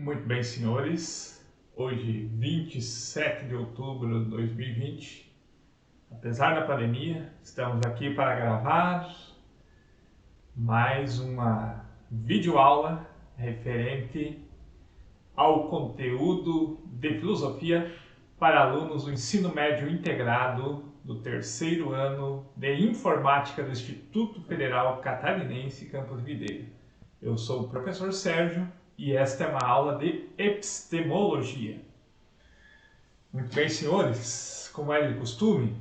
Muito bem, senhores. Hoje, 27 de outubro de 2020, apesar da pandemia, estamos aqui para gravar mais uma videoaula referente ao conteúdo de filosofia para alunos do ensino médio integrado do terceiro ano de informática do Instituto Federal Catarinense, Campus Videira. Eu sou o professor Sérgio e esta é uma aula de epistemologia. Muito bem, senhores, como é de costume,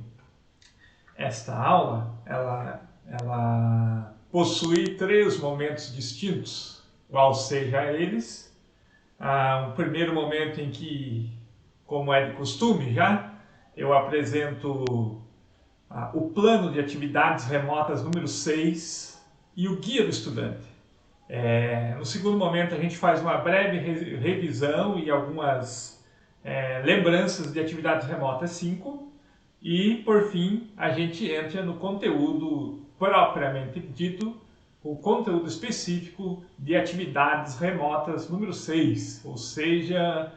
esta aula ela possui três momentos distintos, qual seja eles. Um primeiro momento em que, como é de costume já, eu apresento o plano de atividades remotas número 6 e o guia do estudante. No segundo momento a gente faz uma breve revisão e algumas lembranças de atividades remotas 5 e, por fim, a gente entra no conteúdo propriamente dito, o conteúdo específico de atividades remotas número 6, ou seja,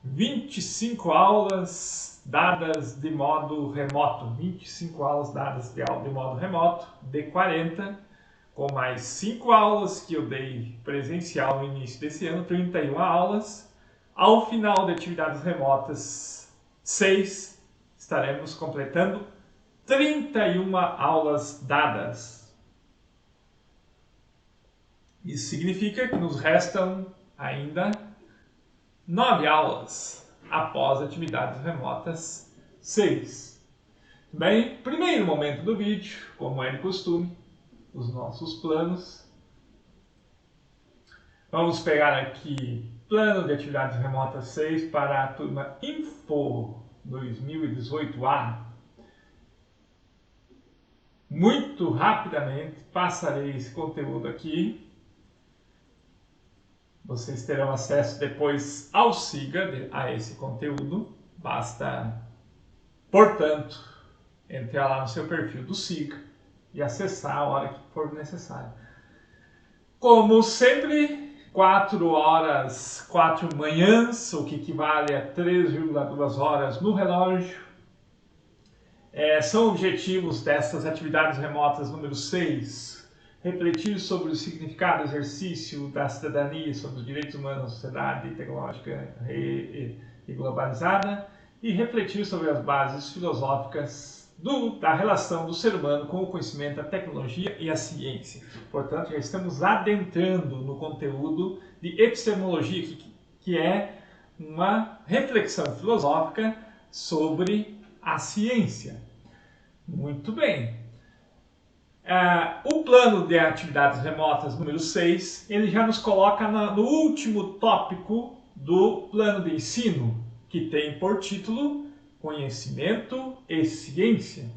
25 aulas dadas de modo remoto, 25 aulas dadas de modo remoto, de 40, com mais 5 aulas que eu dei presencial no início desse ano, 31 aulas. Ao final de atividades remotas 6, estaremos completando 31 aulas dadas. Isso significa que nos restam ainda 9 aulas após atividades remotas 6. Bem, primeiro momento do vídeo, como é de costume, os nossos planos. Vamos pegar aqui plano de atividades remotas 6 para a turma Info 2018A. Muito rapidamente passarei esse conteúdo aqui. Vocês terão acesso depois ao SIGA, a esse conteúdo. Basta, portanto, entrar lá no seu perfil do SIGA e acessar a hora que for necessário. Como sempre, 4 horas, 4 manhãs, o que equivale a 3,2 horas no relógio. São objetivos dessas atividades remotas número 6, refletir sobre o significado do exercício da cidadania, sobre os direitos humanos na sociedade tecnológica e globalizada, e refletir sobre as bases filosóficas da relação do ser humano com o conhecimento, a tecnologia e a ciência. Portanto, já estamos adentrando no conteúdo de epistemologia, que é uma reflexão filosófica sobre a ciência. Muito bem. O plano de atividades remotas número 6, ele já nos coloca no último tópico do plano de ensino, que tem por título Conhecimento e Ciência.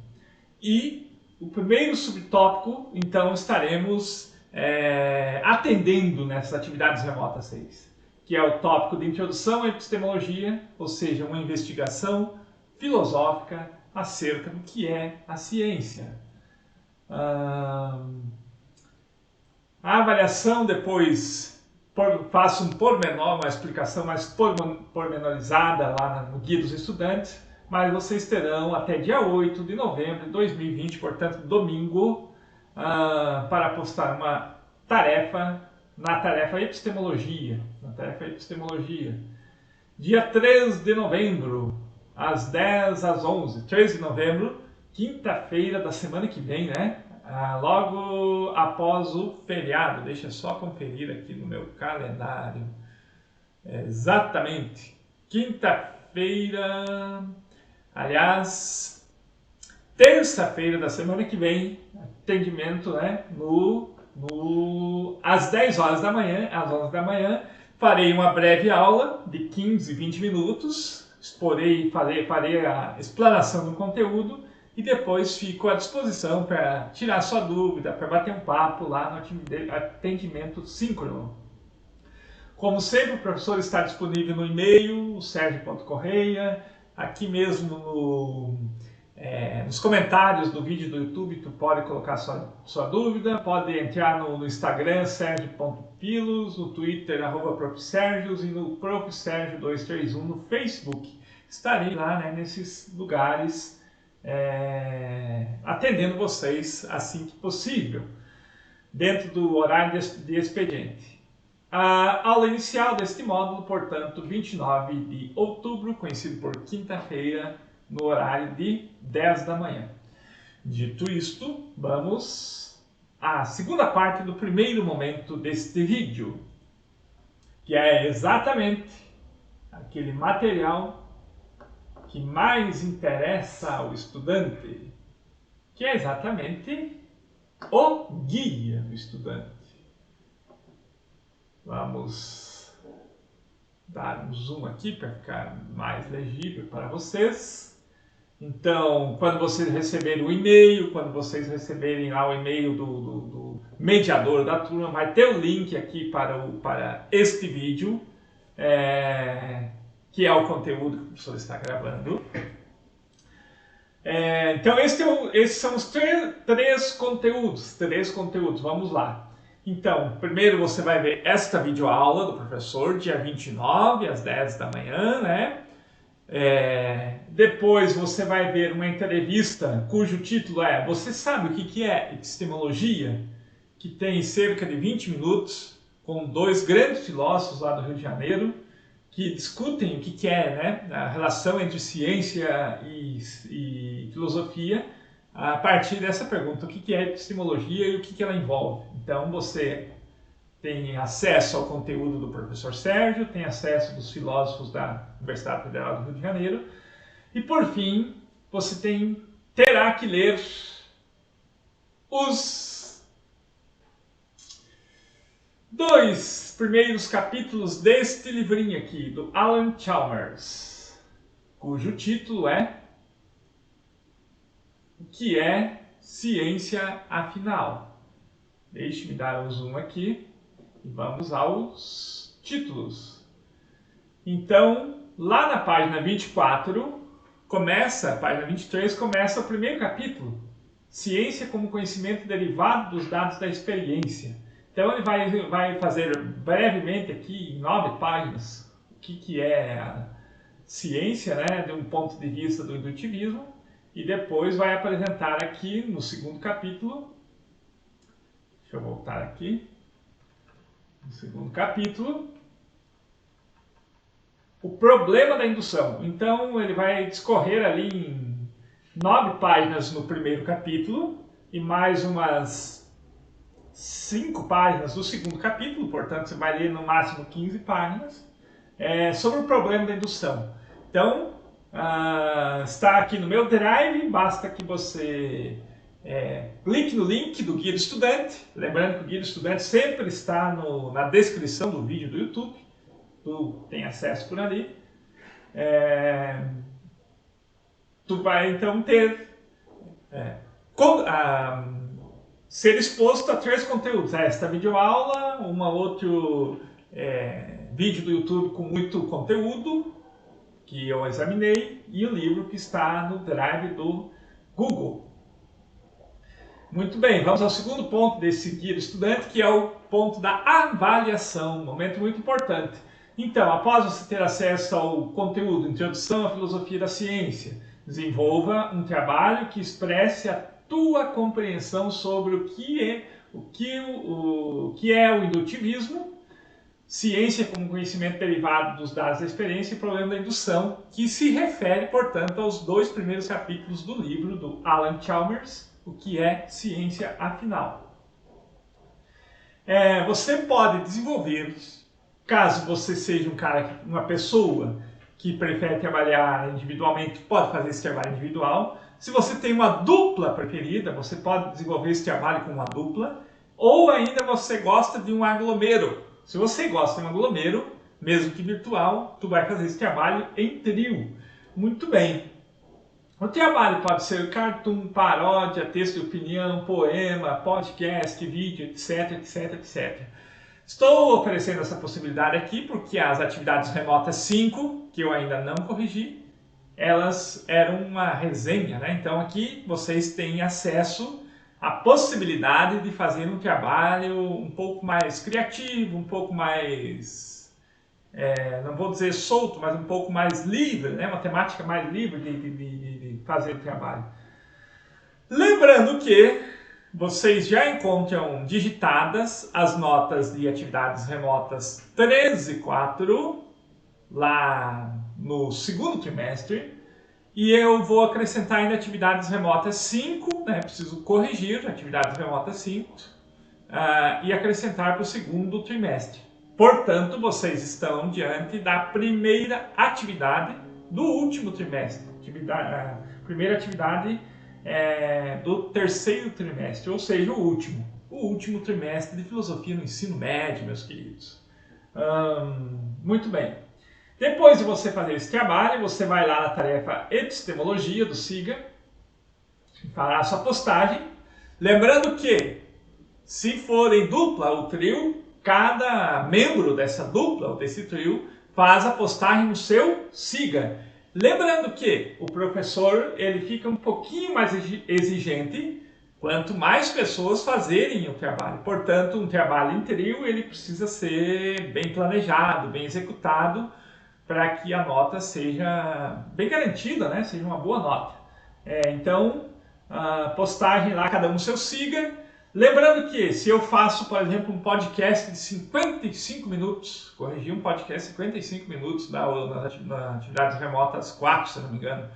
E o primeiro subtópico, então, estaremos atendendo nessas atividades remotas 6, que é o tópico de Introdução à Epistemologia, ou seja, uma investigação filosófica acerca do que é a ciência. A avaliação depois faço um pormenor, uma explicação mais pormenorizada lá no Guia dos Estudantes, mas vocês terão até dia 8 de novembro de 2020, portanto domingo, para postar uma tarefa na tarefa Epistemologia. Dia 3 de novembro, às 10 às 11, 3 de novembro, quinta-feira da semana que vem, né? Logo após o feriado. Deixa eu só conferir aqui no meu calendário. Exatamente. Quinta-feira, aliás, terça-feira da semana que vem, atendimento, né? Às 10 horas da manhã, às 11 da manhã, farei uma breve aula de 15, 20 minutos. Farei a explanação do conteúdo e depois fico à disposição para tirar sua dúvida, para bater um papo lá no atendimento síncrono. Como sempre, o professor está disponível no e-mail, sergio.correia, aqui mesmo Nos comentários do vídeo do YouTube, tu pode colocar sua dúvida, pode entrar no Instagram, sergio.pilos, no Twitter, @profsergios, e no profsergio231 no Facebook. Estarei lá, né, nesses lugares atendendo vocês assim que possível, dentro do horário de expediente. A aula inicial deste módulo, portanto, 29 de outubro, conhecido por quinta-feira, no horário de 10 da manhã. Dito isto, vamos à segunda parte do primeiro momento deste vídeo, que é exatamente aquele material que mais interessa ao estudante, que é exatamente o guia do estudante. Vamos dar um zoom aqui para ficar mais legível para vocês. Então, quando vocês receberem o e-mail, quando vocês receberem lá o e-mail do mediador da turma, vai ter o link aqui para este vídeo, que é o conteúdo que o professor está gravando. Então, esses são os três conteúdos. Vamos lá. Então, primeiro você vai ver esta videoaula do professor, dia 29, às 10 da manhã, né? Depois você vai ver uma entrevista cujo título é "Você sabe o que é epistemologia?", que tem cerca de 20 minutos, com dois grandes filósofos lá do Rio de Janeiro, que discutem o que é, né, a relação entre ciência e filosofia, a partir dessa pergunta: o que é epistemologia e o que ela envolve. Então você tem acesso ao conteúdo do professor Sérgio, tem acesso dos filósofos da Universidade Federal do Rio de Janeiro, e por fim você terá que ler os 2 primeiros capítulos deste livrinho aqui, do Alan Chalmers, cujo título é "O que é ciência afinal?". Deixe-me dar um zoom aqui e vamos aos títulos. Então, lá na página 24, a página 23 começa o primeiro capítulo, Ciência como conhecimento derivado dos dados da experiência. Então ele vai fazer brevemente aqui, em 9 páginas, o que é a ciência, né, de um ponto de vista do indutivismo, e depois vai apresentar aqui no segundo capítulo, deixa eu voltar aqui, no segundo capítulo, o problema da indução. Então ele vai discorrer ali em 9 páginas no primeiro capítulo e mais umas 5 páginas do segundo capítulo, portanto você vai ler no máximo 15 páginas, sobre o problema da indução. Então, está aqui no meu Drive, basta que você clique no link do Guia do Estudante, lembrando que o Guia do Estudante sempre está na descrição do vídeo do YouTube, tu tem acesso por ali. Tu vai então ser exposto a 3 conteúdos: esta videoaula, outro vídeo do YouTube com muito conteúdo que eu examinei, e o livro que está no Drive do Google. Muito bem, vamos ao segundo ponto desse guia do estudante, que é o ponto da avaliação, um momento muito importante. Então, após você ter acesso ao conteúdo Introdução à Filosofia da Ciência, desenvolva um trabalho que expresse a tua compreensão sobre o que é o indutivismo, ciência como conhecimento derivado dos dados da experiência e problema da indução, que se refere, portanto, aos 2 primeiros capítulos do livro do Alan Chalmers, O que é ciência afinal. Você pode desenvolver, caso você seja uma pessoa que prefere trabalhar individualmente, pode fazer esse trabalho individual. Se você tem uma dupla preferida, você pode desenvolver esse trabalho com uma dupla, ou ainda você gosta de um aglomero. Se você gosta de um aglomero, mesmo que virtual, tu vai fazer esse trabalho em trio. Muito bem. O trabalho pode ser cartoon, paródia, texto de opinião, poema, podcast, vídeo, etc, etc, etc. Estou oferecendo essa possibilidade aqui porque as atividades remotas 5, que eu ainda não corrigi, elas eram uma resenha, né? Então aqui vocês têm acesso à possibilidade de fazer um trabalho um pouco mais criativo, um pouco mais, não vou dizer solto, mas um pouco mais livre, né? Uma temática mais livre de fazer o trabalho. Lembrando que vocês já encontram digitadas as notas de atividades remotas 3 e 4 lá no segundo trimestre, e eu vou acrescentar ainda atividades remotas 5, né? Preciso corrigir atividades remotas 5 e acrescentar para o segundo trimestre. Portanto, vocês estão diante da primeira atividade do último trimestre, primeira atividade do terceiro trimestre, ou seja, o último trimestre de filosofia no ensino médio, meus queridos. Muito bem. Depois de você fazer esse trabalho, você vai lá na tarefa Epistemologia do SIGA, fará a sua postagem. Lembrando que, se for em dupla ou trio, cada membro dessa dupla ou desse trio faz a postagem no seu SIGA. Lembrando que o professor ele fica um pouquinho mais exigente quanto mais pessoas fazerem o trabalho. Portanto, um trabalho em trio ele precisa ser bem planejado, bem executado, para que a nota seja bem garantida, né? Seja uma boa nota. Então, a postagem lá, cada um seu SIGA. Lembrando que se eu faço, por exemplo, um podcast de 55 minutos, corrigir um podcast de 55 minutos nas atividades remotas 4, se não me engano,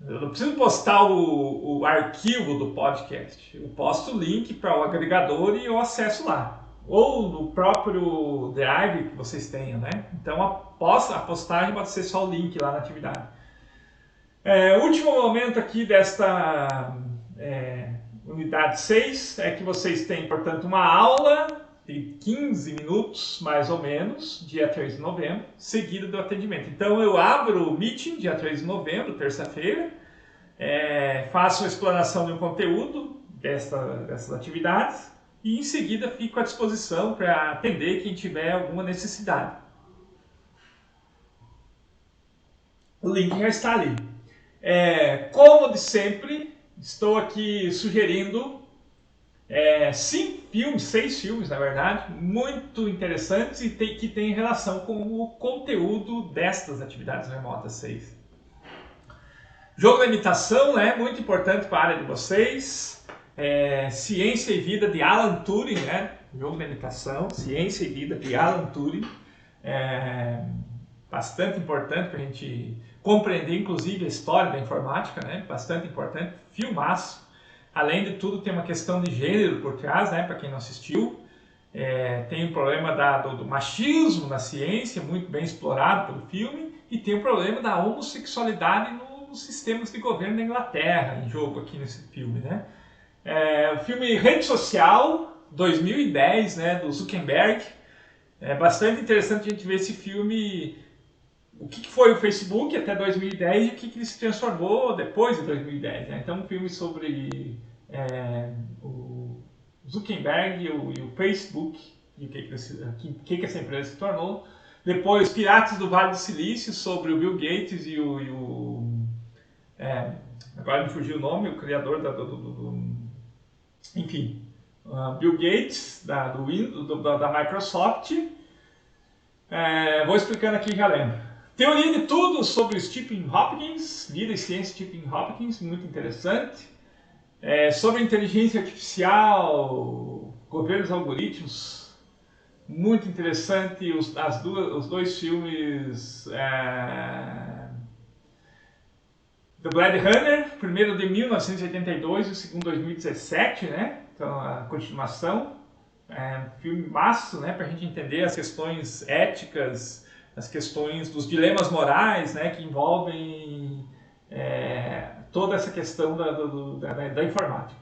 eu não preciso postar o arquivo do podcast. Eu posto o link para o agregador e eu acesso lá. Ou no próprio Drive que vocês tenham, né? Então a postagem pode ser só o link lá na atividade. O último momento aqui desta unidade 6 é que vocês têm, portanto, uma aula de 15 minutos, mais ou menos, dia 3 de novembro, seguida do atendimento. Então eu abro o meeting dia 3 de novembro, terça-feira, faço a explanação de um conteúdo dessas atividades, e em seguida fico à disposição para atender quem tiver alguma necessidade. O link já está ali. Como de sempre, estou aqui sugerindo 6 filmes, na verdade, muito interessantes e que têm relação com o conteúdo destas atividades remotas 6. Jogo da imitação, né? Muito importante para a área de vocês. Ciência e Vida de Alan Turing, né? Jogo da imitação, Ciência e Vida de Alan Turing. Bastante importante para a gente compreender, inclusive, a história da informática, né? Bastante importante, filmaço. Além de tudo, tem uma questão de gênero por trás, né? Para quem não assistiu. Tem o problema do machismo na ciência, muito bem explorado pelo filme, e tem o problema da homossexualidade nos sistemas de governo da Inglaterra, em jogo aqui nesse filme, né? O filme Rede Social, 2010, né, do Zuckerberg. É bastante interessante a gente ver esse filme, o que foi o Facebook até 2010 e o que ele se transformou depois de 2010. Né? Então, um filme sobre o Zuckerberg e o Facebook e o que essa empresa se tornou. Depois, Piratas do Vale do Silício, sobre o Bill Gates e agora me fugiu o nome, o criador enfim, Bill Gates, da Microsoft. Vou explicando aqui e já lembro. Teoria de Tudo sobre Stephen Hawking, Vida e Ciência Stephen Hawking, muito interessante. Sobre inteligência artificial, governos algoritmos, muito interessante. Os dois filmes do Blade Runner, primeiro de 1982 e o segundo de 2017, né? Então, a continuação. Um filme massa, né? Para a gente entender as questões éticas, as questões dos dilemas morais, né? Que envolvem toda essa questão da informática.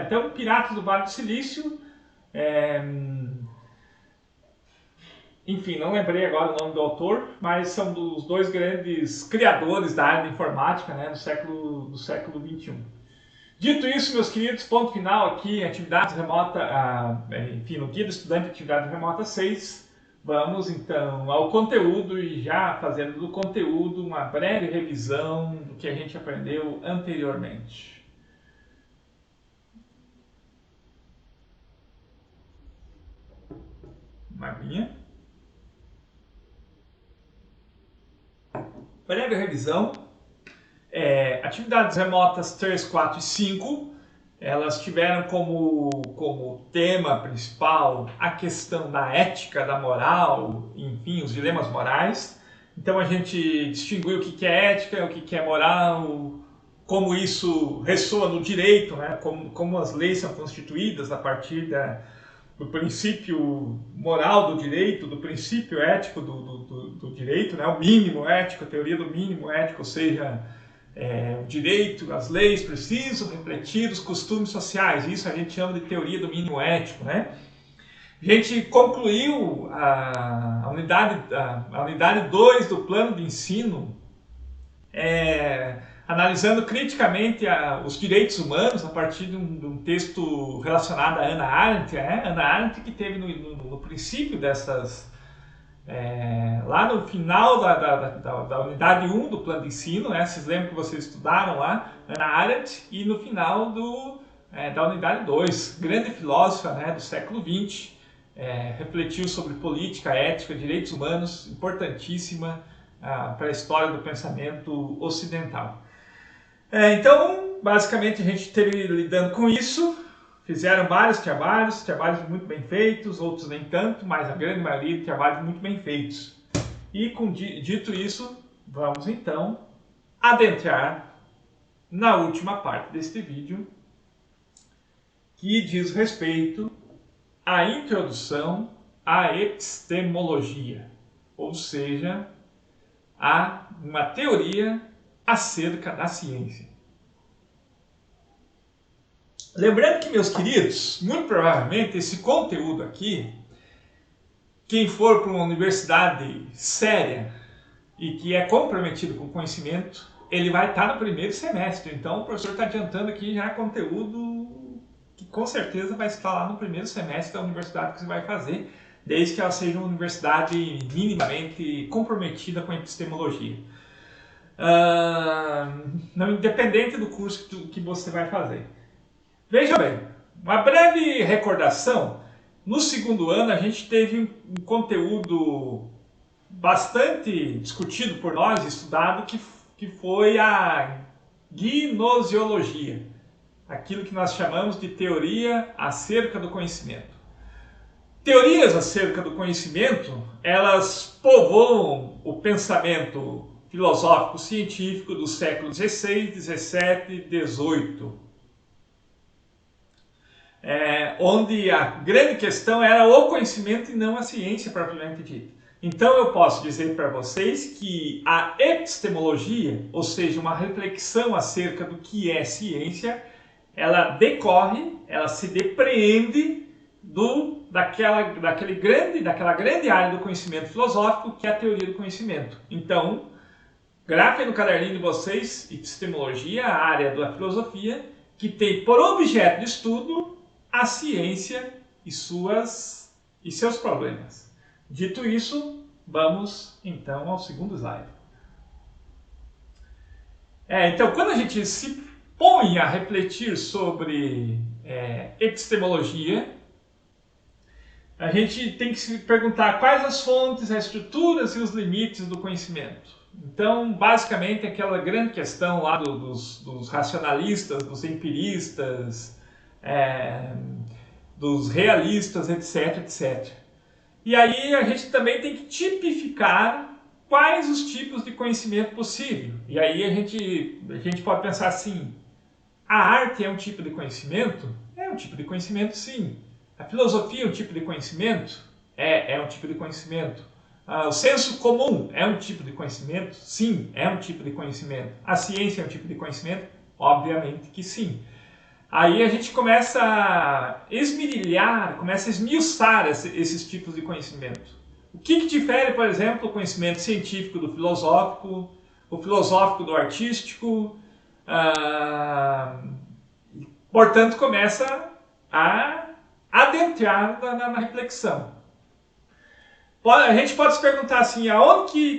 Então, Piratas do Vale do Silício. Enfim, não lembrei agora o nome do autor, mas são dos dois grandes criadores da área de informática, né, do século XXI. Dito isso, meus queridos, ponto final aqui em atividades remota, enfim, no Guia do Estudante Atividade Remota 6. Vamos então ao conteúdo e já fazendo do conteúdo uma breve revisão do que a gente aprendeu anteriormente. Uma linha. Breve revisão. Atividades remotas 3, 4 e 5, elas tiveram como tema principal a questão da ética, da moral, enfim, os dilemas morais. Então a gente distinguiu o que é ética, o que é moral, como isso ressoa no direito, né? como as leis são constituídas a partir do princípio moral do direito, do princípio ético do direito, né? O mínimo ético, a teoria do mínimo ético, ou seja, o direito, as leis precisam refletir os costumes sociais. Isso a gente chama de teoria do mínimo ético, né? A gente concluiu a unidade 2 do plano de ensino, analisando criticamente os direitos humanos a partir de um texto relacionado a Hannah Arendt, Hannah Arendt, que teve no princípio dessas... lá no final da unidade 1 do plano de ensino, vocês lembram que vocês estudaram lá, Hannah Arendt, e no final da unidade 2, grande filósofa do século XX, refletiu sobre política, ética, direitos humanos, importantíssima para a história do pensamento ocidental. Então, basicamente, a gente esteve lidando com isso. Fizeram vários trabalhos muito bem feitos, outros nem tanto, mas a grande maioria de trabalhos muito bem feitos. E dito isso, vamos então adentrar na última parte deste vídeo, que diz respeito à introdução à epistemologia, ou seja, a uma teoria acerca da ciência. Lembrando que, meus queridos, muito provavelmente esse conteúdo aqui, quem for para uma universidade séria e que é comprometido com conhecimento, ele vai estar no primeiro semestre. Então o professor está adiantando aqui já conteúdo que com certeza vai estar lá no primeiro semestre da universidade que você vai fazer, desde que ela seja uma universidade minimamente comprometida com a epistemologia. Não independente do curso que você vai fazer. Veja bem, uma breve recordação. No segundo ano a gente teve um conteúdo bastante discutido por nós, estudado, que foi a gnosiologia, aquilo que nós chamamos de teoria acerca do conhecimento. Teorias acerca do conhecimento, elas povoam o pensamento filosófico científico do século XVI, XVII, XVIII. Onde a grande questão era o conhecimento e não a ciência propriamente dita. Então eu posso dizer para vocês que a epistemologia, ou seja, uma reflexão acerca do que é ciência, ela decorre, ela se depreende daquela grande área do conhecimento filosófico, que é a teoria do conhecimento. Então, gravem no caderninho de vocês, epistemologia, a área da filosofia, que tem por objeto de estudo a ciência e seus problemas. Dito isso, vamos então ao segundo slide. Então, quando a gente se põe a refletir sobre epistemologia, a gente tem que se perguntar quais as fontes, as estruturas e os limites do conhecimento. Então, basicamente, aquela grande questão lá dos racionalistas, dos empiristas, dos realistas, etc, etc. E aí a gente também tem que tipificar quais os tipos de conhecimento possível. E aí a gente pode pensar assim, a arte é um tipo de conhecimento? É um tipo de conhecimento, sim. A filosofia é um tipo de conhecimento? É um tipo de conhecimento. O senso comum é um tipo de conhecimento? Sim, é um tipo de conhecimento. A ciência é um tipo de conhecimento? Obviamente que sim. Aí a gente começa a esmirilhar, começa a esmiuçar esses tipos de conhecimento. O que difere, por exemplo, o conhecimento científico do filosófico, o filosófico do artístico? Portanto, começa a adentrar na reflexão. A gente pode se perguntar assim, aonde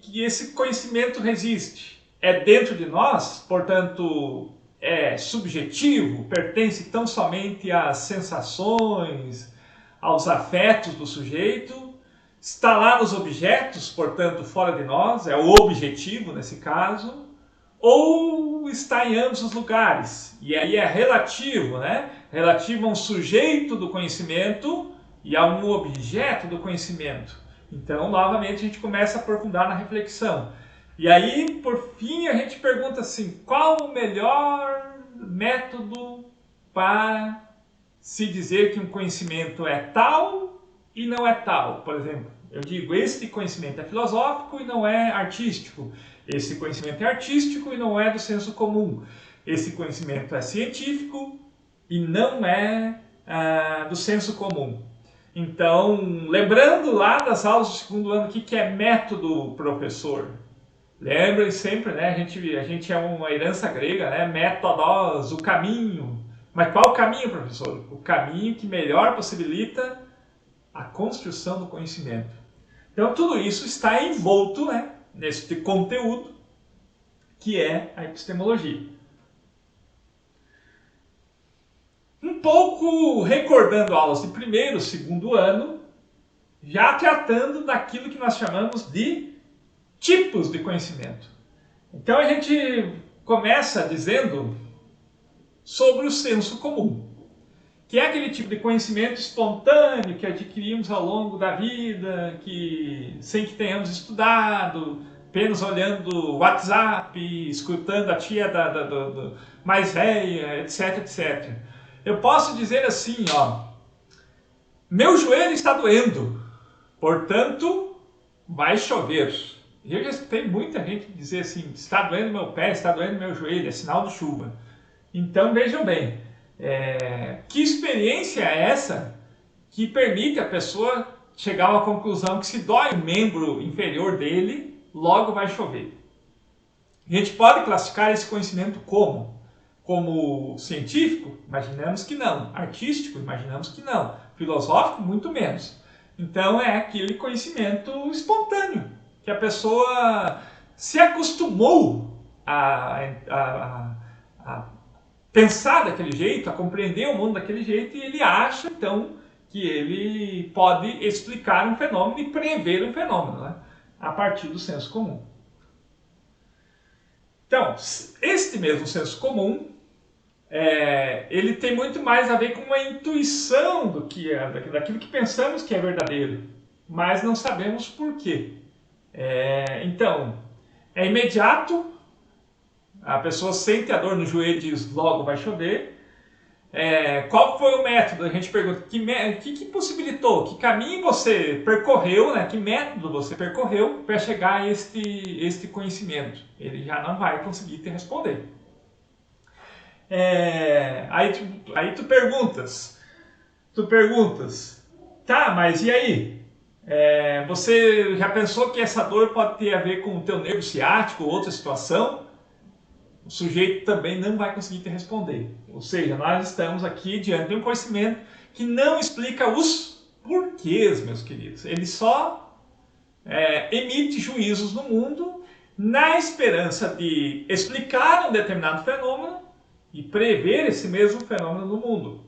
que esse conhecimento resiste? É dentro de nós, portanto, é subjetivo, pertence tão somente às sensações, aos afetos do sujeito, está lá nos objetos, portanto, fora de nós, é o objetivo nesse caso, ou está em ambos os lugares. E aí é relativo, né? Relativo a um sujeito do conhecimento e a um objeto do conhecimento. Então, novamente, a gente começa a aprofundar na reflexão. E aí, por fim, a gente pergunta assim, qual o melhor método para se dizer que um conhecimento é tal e não é tal? Por exemplo, eu digo, esse conhecimento é filosófico e não é artístico. Esse conhecimento é artístico e não é do senso comum. Esse conhecimento é científico e não é do senso comum. Então, lembrando lá das aulas do segundo ano, o que é método, professor? Lembrem sempre, né? A gente é uma herança grega, né? Métodos, o caminho. Mas qual o caminho, professor? O caminho que melhor possibilita a construção do conhecimento. Então, tudo isso está envolto, né, neste conteúdo que é a epistemologia. Um pouco recordando aulas de primeiro, segundo ano, já tratando daquilo que nós chamamos de tipos de conhecimento. Então a gente começa dizendo sobre o senso comum, que é aquele tipo de conhecimento espontâneo que adquirimos ao longo da vida, que sem que tenhamos estudado, apenas olhando o WhatsApp, escutando a tia mais velha, etc, etc. Eu posso dizer assim, ó, meu joelho está doendo, portanto, vai chover. E eu já escutei muita gente dizer assim, está doendo meu pé, está doendo meu joelho, é sinal de chuva. Então, vejam bem, que experiência é essa que permite a pessoa chegar a uma conclusão que se dói o membro inferior dele, logo vai chover? A gente pode classificar esse conhecimento como? Como científico? Imaginamos que não. Artístico? Imaginamos que não. Filosófico? Muito menos. Então é aquele conhecimento espontâneo, que a pessoa se acostumou a pensar daquele jeito, a compreender o mundo daquele jeito, e ele acha, então, que ele pode explicar um fenômeno e prever um fenômeno, né, a partir do senso comum. Então, este mesmo senso comum, ele tem muito mais a ver com uma intuição daquilo que pensamos que é verdadeiro, mas não sabemos por quê. Então, é imediato, a pessoa sente a dor no joelho e diz, logo vai chover. Qual foi o método? A gente pergunta, que possibilitou, que caminho você percorreu, né? Que método você percorreu para chegar a este conhecimento? Ele já não vai conseguir te responder. Aí tu perguntas, tá, mas e aí? Você já pensou que essa dor pode ter a ver com o teu nervo ciático ou outra situação? O sujeito também não vai conseguir te responder. Ou seja, nós estamos aqui diante de um conhecimento que não explica os porquês, meus queridos. Ele só emite juízos no mundo na esperança de explicar um determinado fenômeno e prever esse mesmo fenômeno no mundo.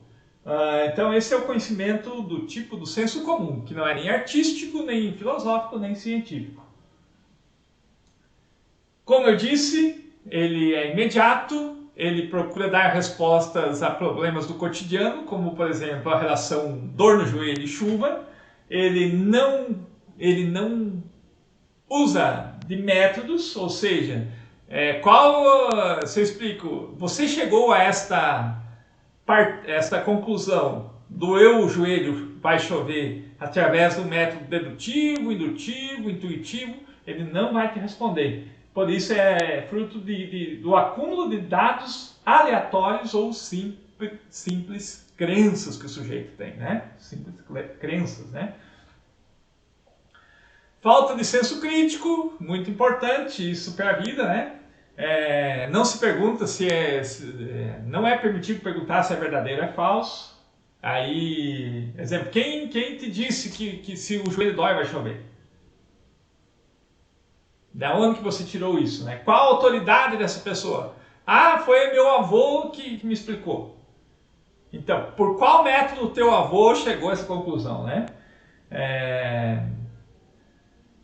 Então esse é o conhecimento do tipo do senso comum, que não é nem artístico, nem filosófico, nem científico. Como eu disse, ele é imediato, ele procura dar respostas a problemas do cotidiano, como por exemplo a relação dor no joelho e chuva. Ele não usa de métodos, ou seja, se eu explico, você chegou a esta conclusão do o joelho vai chover através do método dedutivo, indutivo, intuitivo, ele não vai te responder. Por isso é fruto do acúmulo de dados aleatórios ou simples crenças que o sujeito tem, né? Simples crenças, né? Falta de senso crítico, muito importante isso para a vida, né? Não se pergunta não é permitido perguntar se é verdadeiro ou é falso. Aí, exemplo, quem te disse que se o joelho dói vai chover? Da onde que você tirou isso, né? Qual a autoridade dessa pessoa? Ah, foi meu avô que me explicou. Então, por qual método o teu avô chegou a essa conclusão, né?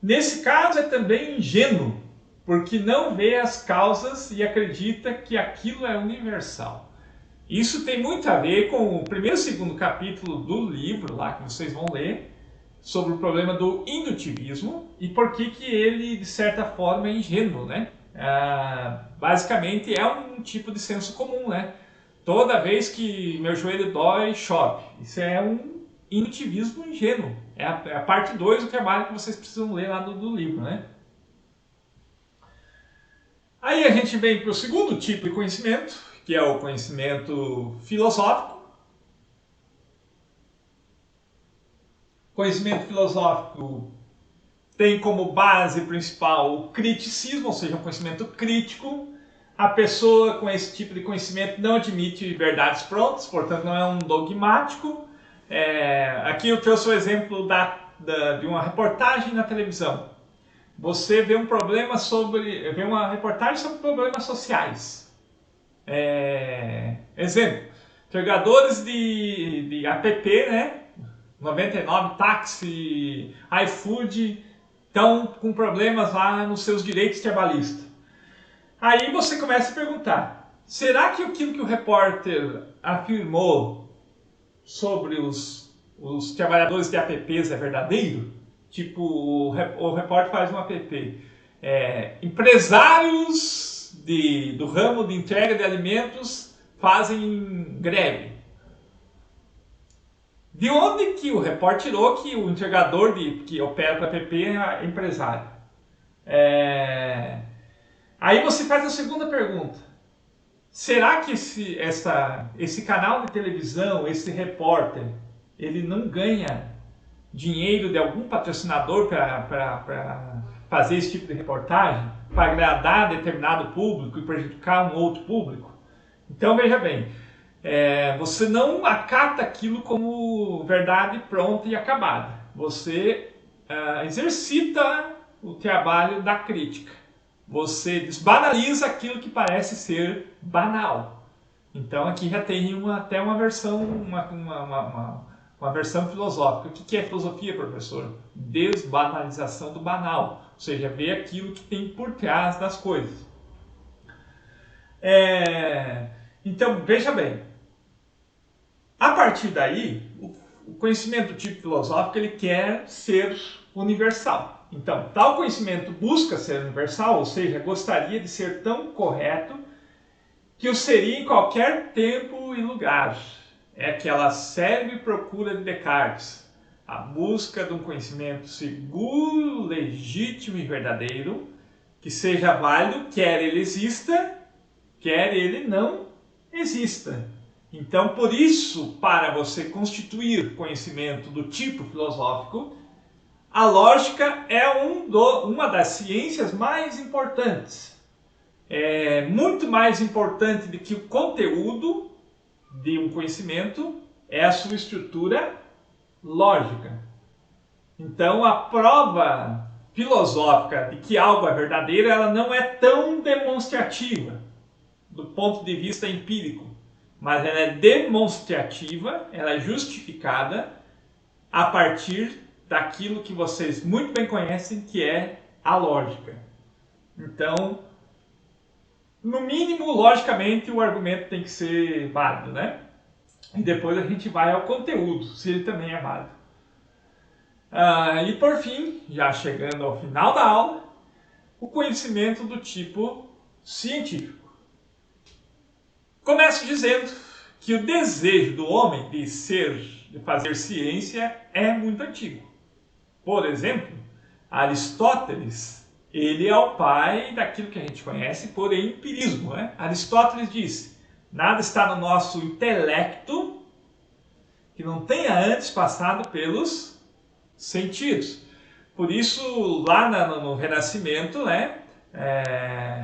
Nesse caso é também ingênuo, porque não vê as causas e acredita que aquilo é universal. Isso tem muito a ver com o primeiro e segundo capítulo do livro, lá que vocês vão ler, sobre o problema do indutivismo e por que ele, de certa forma, é ingênuo, né? Basicamente é um tipo de senso comum, né? Toda vez que meu joelho dói, chove. Isso é um indutivismo ingênuo. É a parte 2 do trabalho que vocês precisam ler lá do livro, né? Aí a gente vem para o segundo tipo de conhecimento, que é o conhecimento filosófico. Conhecimento filosófico tem como base principal o criticismo, ou seja, um conhecimento crítico. A pessoa com esse tipo de conhecimento não admite verdades prontas, portanto não é um dogmático. Aqui eu trouxe o exemplo de uma reportagem na televisão. Você vê vê uma reportagem sobre problemas sociais. Exemplo, entregadores de app, né? 99 táxi, iFood, estão com problemas lá nos seus direitos trabalhistas. Aí você começa a perguntar, será que aquilo que o repórter afirmou sobre os trabalhadores de apps é verdadeiro? Tipo, o repórter faz um app. Empresários do ramo de entrega de alimentos fazem greve. De onde que o repórter tirou que o entregador que opera para app é empresário? Aí você faz a segunda pergunta. Será que esse canal de televisão, esse repórter, ele não ganha dinheiro de algum patrocinador para fazer esse tipo de reportagem? Para agradar determinado público e prejudicar um outro público? Então veja bem, você não acata aquilo como verdade pronta e acabada. Você exercita o trabalho da crítica. Você desbanaliza aquilo que parece ser banal. Então aqui já tem até uma versão, uma versão filosófica. O que é filosofia, professor? Desbanalização do banal. Ou seja, ver aquilo que tem por trás das coisas. Então, veja bem. A partir daí, o conhecimento do tipo filosófico ele quer ser universal. Então, tal conhecimento busca ser universal, ou seja, gostaria de ser tão correto que o seria em qualquer tempo e lugar. É aquela célebre procura de Descartes, a busca de um conhecimento seguro, legítimo e verdadeiro, que seja válido, quer ele exista, quer ele não exista. Então, por isso, para você constituir conhecimento do tipo filosófico, a lógica é uma das ciências mais importantes. É muito mais importante do que o conteúdo de um conhecimento é a sua estrutura lógica. Então, a prova filosófica de que algo é verdadeiro, ela não é tão demonstrativa do ponto de vista empírico, mas ela é demonstrativa, ela é justificada a partir daquilo que vocês muito bem conhecem, que é a lógica. Então, no mínimo, logicamente, o argumento tem que ser válido, né? E depois a gente vai ao conteúdo, se ele também é válido. E por fim, já chegando ao final da aula, o conhecimento do tipo científico. Começo dizendo que o desejo do homem de fazer ciência é muito antigo. Por exemplo, Aristóteles, ele é o pai daquilo que a gente conhece por empirismo, né? Aristóteles disse, nada está no nosso intelecto que não tenha antes passado pelos sentidos. Por isso, lá no Renascimento, né,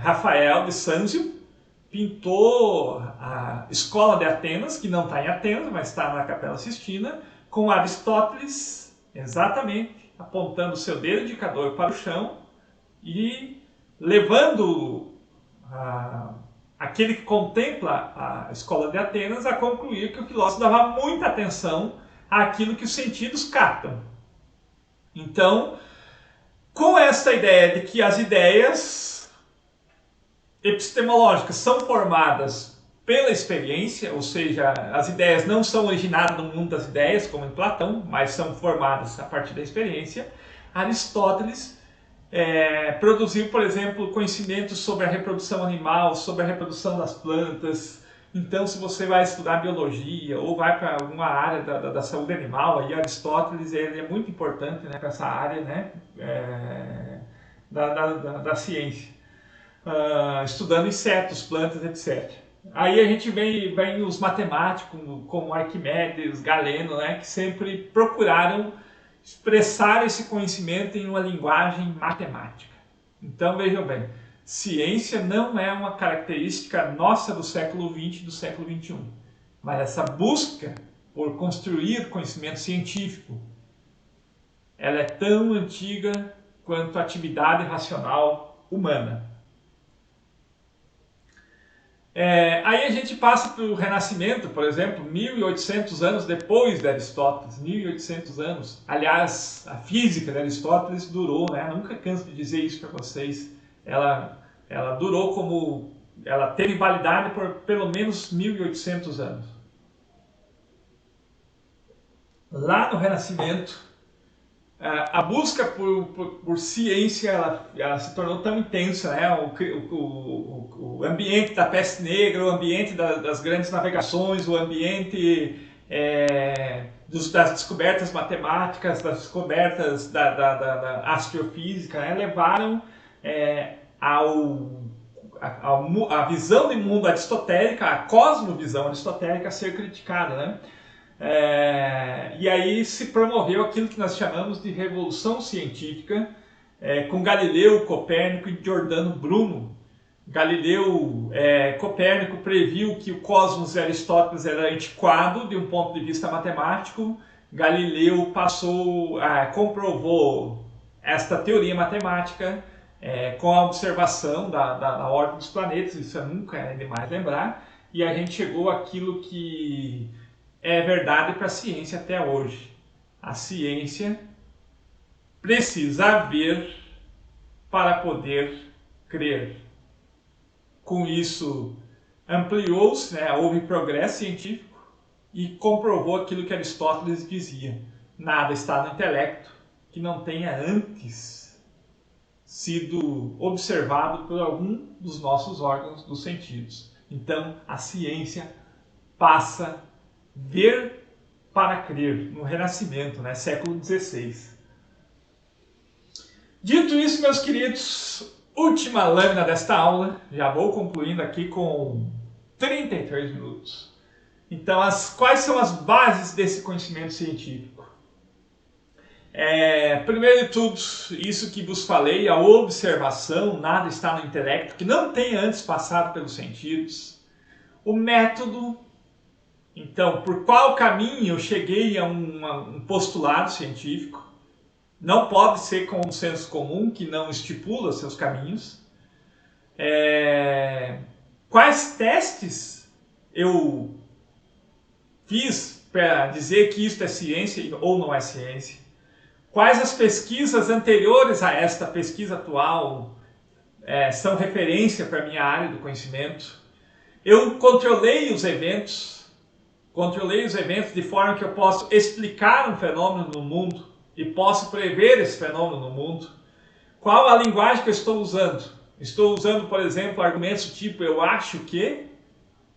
Rafael de Sanzio pintou a Escola de Atenas, que não está em Atenas, mas está na Capela Sistina, com Aristóteles, exatamente, apontando o seu dedo indicador para o chão e levando aquele que contempla a Escola de Atenas a concluir que o filósofo dava muita atenção àquilo que os sentidos captam. Então, com essa ideia de que as ideias epistemológicas são formadas pela experiência, ou seja, as ideias não são originadas no mundo das ideias, como em Platão, mas são formadas a partir da experiência, Aristóteles produziu, por exemplo, conhecimentos sobre a reprodução animal, sobre a reprodução das plantas. Então, se você vai estudar biologia ou vai para alguma área da saúde animal, aí Aristóteles ele é muito importante, né, para essa área, né, da ciência, estudando insetos, plantas, etc. Aí a gente vem os matemáticos como Arquimedes, Galeno, né, que sempre procuraram expressar esse conhecimento em uma linguagem matemática. Então vejam bem, ciência não é uma característica nossa do século XX e do século XXI, mas essa busca por construir conhecimento científico, ela é tão antiga quanto a atividade racional humana. Aí a gente passa para o Renascimento, por exemplo, 1800 anos depois de Aristóteles, 1800 anos. Aliás, a física de Aristóteles durou, né? Nunca canso de dizer isso para vocês. Ela durou como... Ela teve validade por pelo menos 1800 anos. Lá no Renascimento, a busca por ciência ela se tornou tão intensa, né? O ambiente da peste negra, o ambiente das grandes navegações, o ambiente das descobertas matemáticas, das descobertas da astrofísica, né? Levaram a visão do mundo aristotélica, a cosmovisão aristotélica a ser criticada, né? E aí se promoveu aquilo que nós chamamos de revolução científica, com Galileu, Copérnico e Giordano Bruno. Copérnico previu que o cosmos de Aristóteles era antiquado de um ponto de vista matemático. Galileu comprovou esta teoria matemática com a observação da órbita dos planetas, isso nunca é demais lembrar, e a gente chegou àquilo que é verdade para a ciência até hoje. A ciência precisa ver para poder crer. Com isso, ampliou-se, né? Houve progresso científico e comprovou aquilo que Aristóteles dizia. Nada está no intelecto que não tenha antes sido observado por algum dos nossos órgãos dos sentidos. Então, a ciência passa ver para crer, no Renascimento, né? Século XVI. Dito isso, meus queridos, última lâmina desta aula, já vou concluindo aqui com 33 minutos. Então, quais são as bases desse conhecimento científico? Primeiro de tudo, isso que vos falei, a observação, nada está no intelecto, que não tenha antes passado pelos sentidos. O método. Então, por qual caminho eu cheguei a um postulado científico? Não pode ser com um senso comum que não estipula seus caminhos. Quais testes eu fiz para dizer que isto é ciência ou não é ciência? Quais as pesquisas anteriores a esta pesquisa atual são referência para a minha área do conhecimento? Eu controlei os eventos de forma que eu posso explicar um fenômeno no mundo e posso prever esse fenômeno no mundo. Qual a linguagem que eu estou usando? Estou usando, por exemplo, argumentos do tipo eu acho que,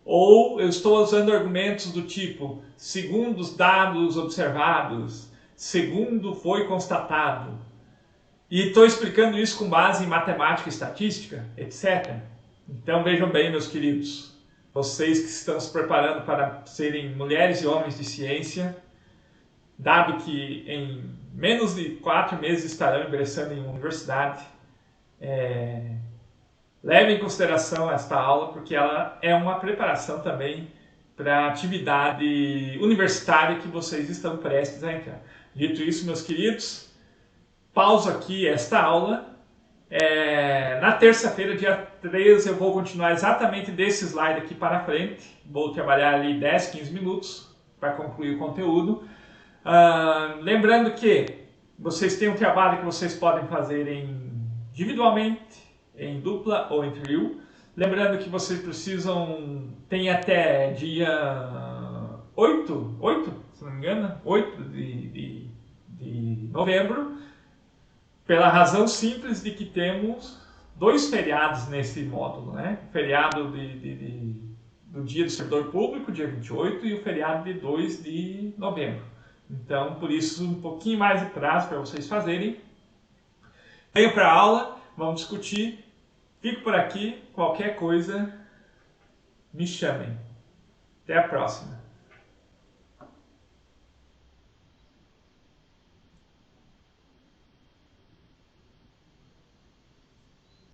ou eu estou usando argumentos do tipo segundo os dados observados, segundo foi constatado. E estou explicando isso com base em matemática, estatística, etc. Então vejam bem, meus queridos, vocês que estão se preparando para serem mulheres e homens de ciência, dado que em menos de 4 meses estarão ingressando em uma universidade, leve em consideração esta aula, porque ela é uma preparação também para a atividade universitária que vocês estão prestes a entrar. Dito isso, meus queridos, pauso aqui esta aula. Na terça-feira, dia 13, eu vou continuar exatamente desse slide aqui para frente. Vou trabalhar ali 10, 15 minutos para concluir o conteúdo. Lembrando que vocês têm um trabalho que vocês podem fazer individualmente, em dupla ou em trio. Lembrando que vocês precisam, tem até dia 8, se não me engano, 8 de novembro, pela razão simples de que temos 2 feriados nesse módulo, né? O feriado do Dia do Servidor Público, dia 28, e o feriado de 2 de novembro. Então, por isso, um pouquinho mais de prazo para vocês fazerem. Venham para a aula, vamos discutir. Fico por aqui, qualquer coisa, me chamem. Até a próxima.